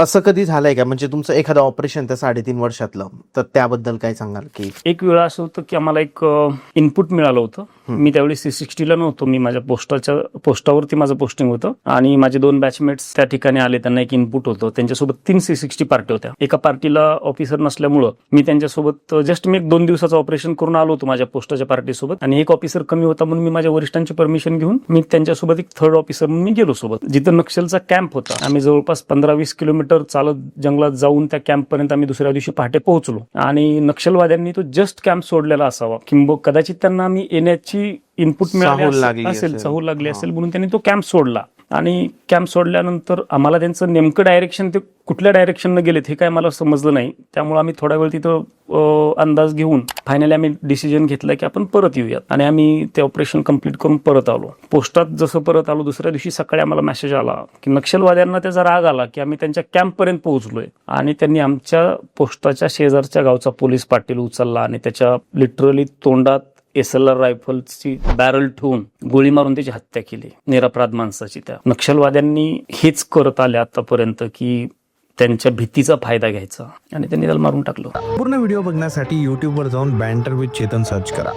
असं कधी झालंय का, म्हणजे तुमचं एखादं ऑपरेशन त्या 3.5 वर्षातलं, तर त्याबद्दल काय सांगाल? की एक वेळा असं होतं की आम्हाला एक इनपुट मिळालं होतं. मी त्यावेळी C60ला नव्हतो, मी माझ्या पोस्टावरती माझं पोस्टिंग होतं आणि माझे 2 बॅचमेट्स त्या ठिकाणी आले. त्यांना एक इनपुट होतं, त्यांच्यासोबत 3 C60 पार्टी होत्या. एका पार्टीला ऑफिसर नसल्यामुळं मी त्यांच्यासोबत जस्ट मी 1-2 दिवसाचं ऑपरेशन करून आलो होतो माझ्या पोस्टाच्या पार्टीसोबत, आणि एक ऑफिसर कमी होता म्हणून मी माझ्या वरिष्ठांची परमिशन घेऊन मी त्यांच्यासोबत एक 3rd ऑफिसर म्हणून मी गेलो सोबत. जिथं नक्षलचा कॅम्प होता, आम्ही जवळपास 15-20 किलोमीटर चालत जंगलात जाऊन त्या कॅम्पपर्यंत आम्ही दुसऱ्या दिवशी पहाटे पोहोचलो. आणि नक्षलवाद्यांनी तो जस्ट कॅम्प सोडलेला असावा, कदाचित त्यांना आम्ही येण्याची इनपुट मिळाली असेल, चाहूल लागली असेल म्हणून त्यांनी तो कॅम्प सोडला. आणि कॅम्प सोडल्यानंतर आम्हाला त्यांचं नेमकं डायरेक्शन, ते कुठल्या डायरेक्शननं गेलेत हे काय मला समजलं नाही. त्यामुळे आम्ही थोडा वेळ तिथं अंदाज घेऊन फायनली आम्ही डिसिजन घेतला की आपण परत येऊयात. आणि आम्ही ते ऑपरेशन कंप्लीट करून परत आलो. पोस्टात जसं परत आलो, दुसऱ्या दिवशी सकाळी आम्हाला मेसेज आला की नक्षलवाद्यांना त्याचा राग आला की आम्ही त्यांच्या कॅम्पपर्यंत पोहोचलोय, आणि त्यांनी आमच्या पोस्टाच्या शेजारच्या गावचा पोलीस पाटील उचलला आणि त्याच्या लिटरली तोंडात SLR रायफलची बॅरल ठेवून गोळी मारून त्याची हत्या केली, निरपराध माणसाची. त्या नक्षलवाद्यांनी हेच करत आले आतापर्यंत की त्यांच्या भीतीचा फायदा घ्यायचा, आणि त्यांनी त्याला मारून टाकलं. पूर्ण व्हिडिओ बघण्यासाठी YouTube वर जाऊन बँटर विथ चेतन सर्च करा.